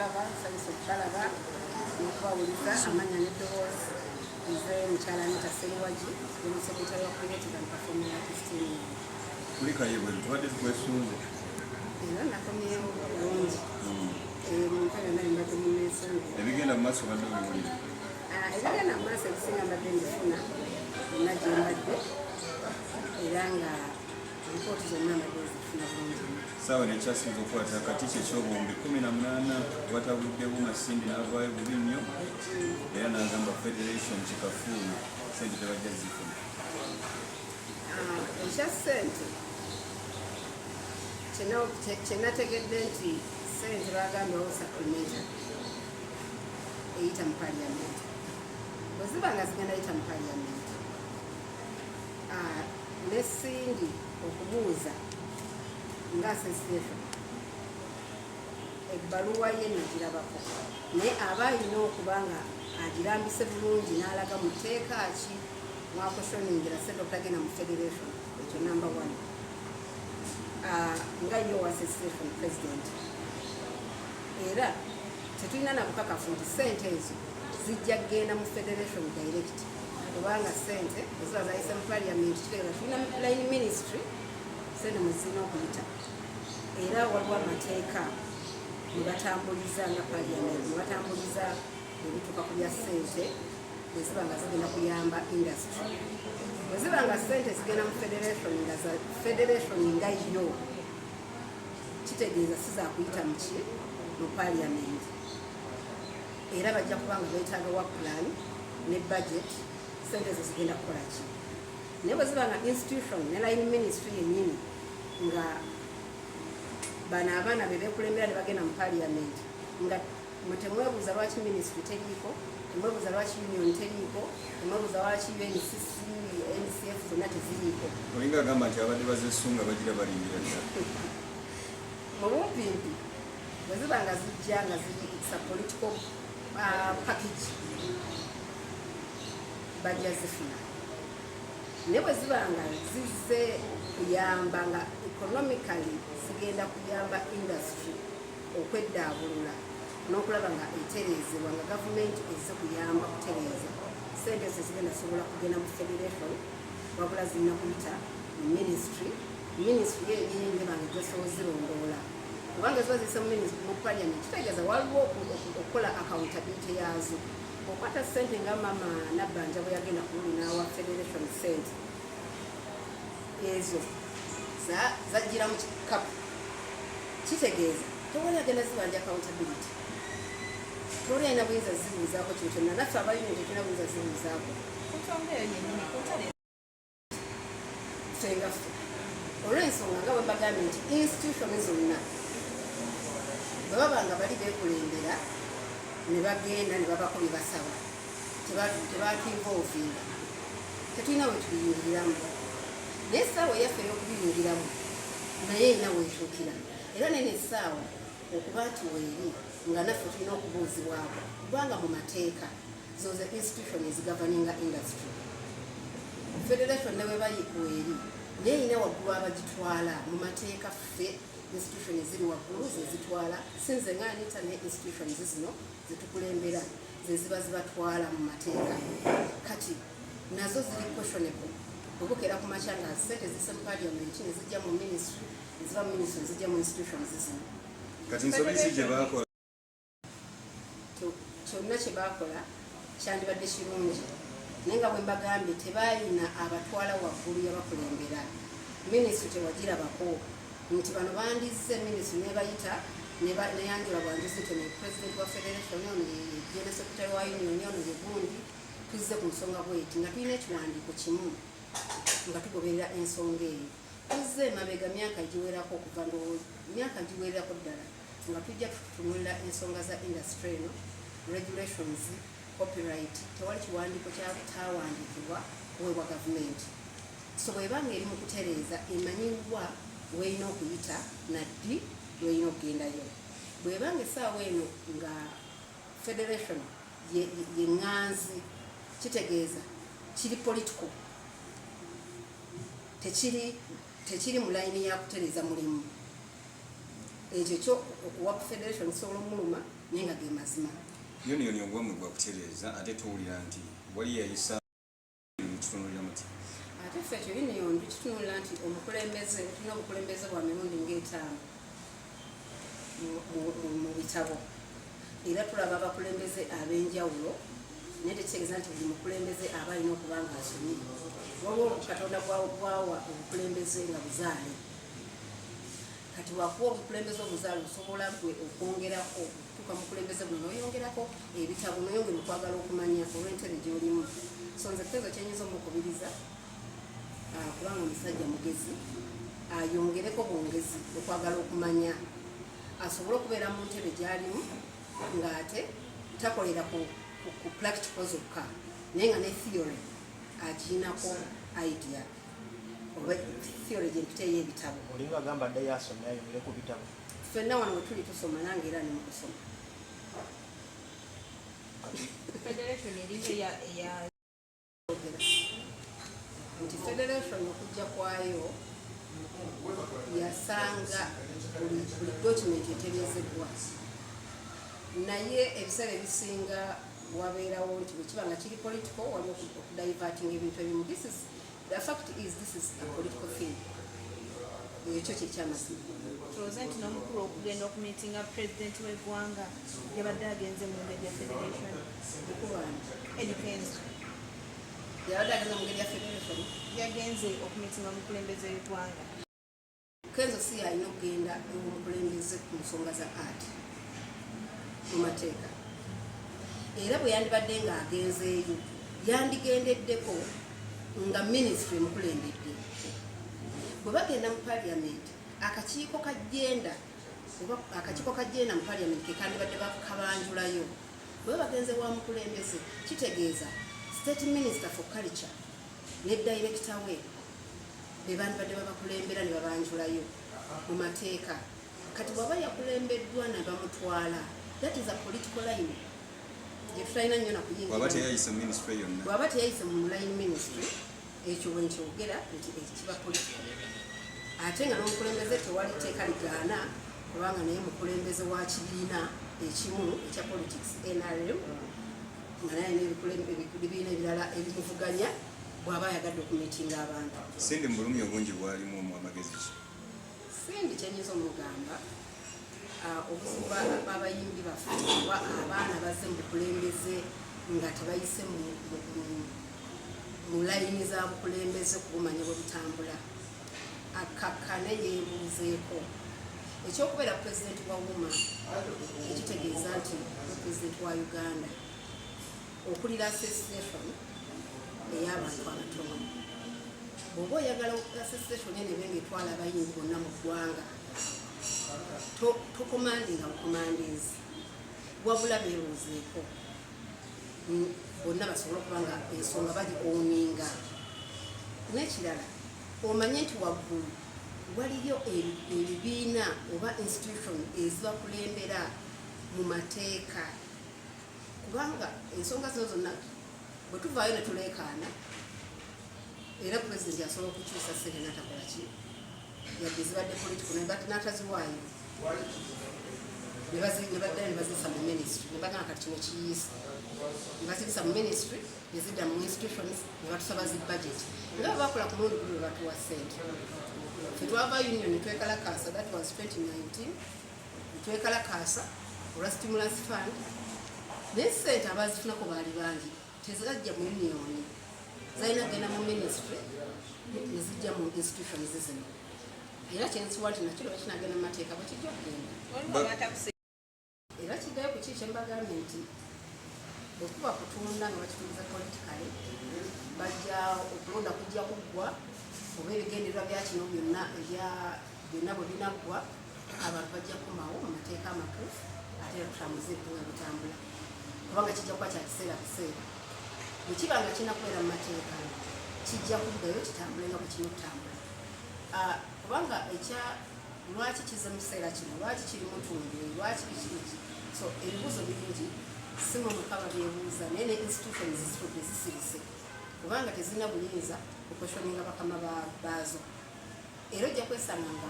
okubalaba nsanyusa okubalaba n'okubawuliza amanya n'eddoboozi nze mukyala Anita Seriwagi ndi sekretary wa creative and performing artist union. Kuli kayebwe tubadde tukwesunze era nakomyewo bulungi muntu yonna mbadde munnesungu. ebigenda mu maaso badde obiwulira? Ebigenda mu maaso ebisinga mbadde mbifuna byonna gye mbadde era nga ripooti zonna mbadde nzifuna bulungi. Saawa nekyasinza okukwata akati kye ky'obuwumbi 18 watabuddewo nga Sindi n'avaayo bubi nnyo era n'agamba federation kikafuumu sente tebajja zifuna. Ekya ssente kyenategedde nti ssente bagambyewo supplementary eyita mu parliament bwe ziba nga zigenda yita mu parliament ne Sindi okubuuza nga association ebbaluwa ye nagirabako naye aba alina okuba nga agirambise bulungi n'alaga mu tteeka ki mwakushoningira sente okutagenda mu federation ekyo number 1 nga yo wa association president era tetulina nabukakafu nti sente ezo zijja kgenda mu federation direct kubanga sente eziba zayise mu parliament kitegeeza tulina line ministry sente muzina okuyita era waliwo amateeka nebatambuliza nga parliament nebatambuliza ebituuka ku bya sente bwe ziba nga zigenda kuyamba industry bwe ziba nga sente zigenda mu federation nga yo kitegeeza sizakuyita muki mu parliament era bajja kuba nga beetaaga wa plan ne budget sente ezo zigenda kukola ki naye bwe ziba nga institution ne line ministry yennyini nga bano abaana be beekulembera ne bagenda mu parliament nga temwebuuza lwaki ministry teriiko, temwebuuza lwaki union teriiko, temwebuuza lwaki UNCC, NCF zonna teziriiko. Olinga agamba nti abadde bazesunga bagira balingira ddala. Mu bumpimpi bwe ziba nga zijja nga ziyisa political package bajja zifuna naye bwe ziba nga zizze kuyamba nga economically zigenda kuyamba industry okweddaabulula n'okulaba nga etereezebwa nga gavumenti ezze kuyamba kutereeza sente ezo zigenda sobola kugenda mu federation wabula zirina kuyita mu ministry yenyini bange gyesobola zirondoola kubanga ziba ziyise mu parliament kitegeeza waliwo okukola accountability yaazo okwata sente nga mama Nabbanja bwe yagenda kululina wa federation sente ezo zajjira mu kikapu kitegeeza tewali agenda zibanja accountability tewali alina buyinza zibuuzaako kino kyonna naffe abalimi tetulina buyinza zibuuzaako fengaffe olw'ensonga nga bwe bagambye nti institution zonna bwe baba nga bali beekulembera ne bagenda ne babako bye basaba tebakinvolvinga tetulina we tubiyingiramu naye essaawa eyaffe ey'okubiyingiramu naye erina weetuukira era nene essaawa okuba nti weeri nga naffe tulina okubuuzibwako kubanga mu mateeka zoze institution ezigavaninga industry federation ne webaweeri naye erina waggulu abagitwala mu mateeka ffe institution eziri waggulu zezitwala sinze nga Anita ne institution zino zetukulembera zeziba zibatwala mu mateeka kati nazo ziri questionable okukera ku makya nga sente zise mu parliament nezijja mu ministry eziva mu ministry zijja mu institutions zino kati nsobisi gye baakola kyonna kye baakola kyandibadde kirungi naye nga bwe mbagambye tebalina abatwala waggulu yabakulembera ministry tewagirabako nti bano bandizze ministry nebayita neyanjula bwanjuzi nti ne president wa federation ono ye general secretary wa union ono ye gundi tuzze ku nsonga bweti nga tulina ekiwandiiko kimu nga tugoberera ensonga eyo tuzze emabega myaka giwerako okuva myaka giwererako ddala nga tujja tutunulira ensonga za industry eno regulations copyright tewali kiwandiiko kyatawandiikibwa kuweebwa gavumenti so bwebanga eri mu kutereeza emanyiddwa weerina okuyita naddi lweyina okugendayo bwebanga essaawa eno nga federation ye ŋŋanzi kitegeeza kiri political tekiri mu layini ya kutereeza mulimu ekyo kyo okuwa federation solo muluma naye nga ge mazima. Union ogwamwe gwa kutereeza ate tuwulira nti wali yayisa mu kitundu ly'omuti. Ate ffe ekyo union tukitunulira nti omukulembeze tulina obukulembeze bwa mirundi ng'etaano mu bitabo, era tulaba abakulembeze ab'enjawulo naye tekitegeeza nti buli mukulembeze aba alina okuba nga asomye. Waliwo Katonda bwawa obukulembeze nga buzaale. Kati wakuwa obukulembeze obuzaale osobola gwe okwongerako okutuuka mukulembeze guno n'oyongerako ebitabo n'oyongera okwagala okumanya olw'entebe gy'olimu. So nze Kenzo kyenyinza omukubiriza kubanga omusajja mugezi ayongereko bwongezi okwagala okumanya asobole okubeera mu ntebe gy'alimu ng'ate takolera ku practical zokka naye nga ne theory agiinako idea oba theory gye mpiteeyo ebitabo. Olinga agamba Dayo asomye ayongere ku bitabo. Ffenna wano we tuli tusoma nange era ne mu kusoma. Federation eriyo nti federation okujja kwayo yasanga buli document etereezeddwa, naye ebiseera ebisinga wabeerawo nti bwe kiba nga kiri political waliwo okudiverting ebintu ebimu. The fact is this is a political thing. Ekyo kyekyamazima. tulowooza nti n'omukulu okugenda okumiitinga pulezidenti w'eggwanga yabadde agenze mu ngeri ya federation. Eddy yabadde agenze mu ngeri ya federation. Yagenze okumiitinga omukulembeze w'eggwanga. Kenzo si yalina okugenda omukulembeze ku nsonga za art mu mateeka, era bwe yandibadde ng'agenzeeyo yandigendeddeko nga minisitule emukulembedde. Bwe bagenda mu paliamenti akakiiko kajjenda mu paliamenti ke kandibadde bakabanjulayo. Bwe bagenze wa mukulembeze kitegeeza state minister for culture ne director we be bandibadde babakulembera ne babanjulayo mu mateeka. Kati bw'aba yakulembeddwa ne bamutwala, that is a political line. Tulina nnyo nakuyingira bw'aba teyayise ministry yonna, bw'aba teyayise mu line ministry, ekyo bwe nkyogera nti ekiba political. Ate nga n'omukulembeze tewali teeka ligaana kubanga naye mukulembeze wa kibiina ekimu ekya politics NRM nga naye n'ebibiina ebirala ebimuvuganya bw'aba ayagadde okumiitinga abantu. Sindi mu bulumi obungi bwalimu mu amagezi ki? Sindi kyenyinza omugamba obuzibu bw'abayimbi baffe oba abaana bazze mu bukulembeze nga tebayise mu layini za bukulembeze kubumanya bwe butambula. Akakkane yeebuuzeeko ekyokubeera pulezidenti wa wuma ekitegeeza nti pulezidenti wa Uganda okulira association ey'abantu abatono. Bw'oba oyagala association eno ebe ng'etwala abayimbi bonna mu ggwanga tokomandinga bukomandizi, wabula beebuuzeeko bonna basobole okuba nga ensonga bagi owninga. N'ekirala omanye nti waggulu waliyo ebibiina oba institution ezibakulembera mu mateeka, kubanga ensonga zino zonna bwe tuvaayo ne tuleekaana era pulezidenti asobola okukyusa ssente n'atakola ki yadde zibadde political n'ataziwaayo ne baddayo ne baziyisa mu ministry ne bagamba kati kino kiyiisa ne baziyisa mu ministry ne zidda mu institutions ne batusaba zi budget nga bwe bakola ku mulundi guli bwe batuwa ssente. Ffe twava union ne twekalakaasa, that was 2019, ne twekalakaasa olwa stimulus fund naye ssente abazifunako baali bangi tezajja mu union, zalina kugenda mu ministry ne zijja mu institutions zino. Era kyensiwa nti nakyo lwe kinagenda mu mateeka bwe kijja okugenda era kiddayo ku kiki embagambye nti okuba kutunda nga bakituuza politikale bajja okulonda kujja kuggwa oba ebigendererwa bya kino byonna bwe binaggwa abantu bajja kukomawo mu mateeka amatuufu ate era tutambuze ebitunga bitambula kubanga kijja kuba kya kiseera kiseera. Bwe kiba nga kirina kubeera mu mateeka kijja kuddayo kitambule nga bwe kirina okutambula kubanga lwaki kize mu kiseera kino, lwaki kiri mutundu, lwaki bikiriki. So ebibuuzo bingi simu mukaba byebuuza naye ne institutions zisitudde zisirise kubanga tezirina buyinza okweshoninga bakama baazo. Era ojja kwesanga nga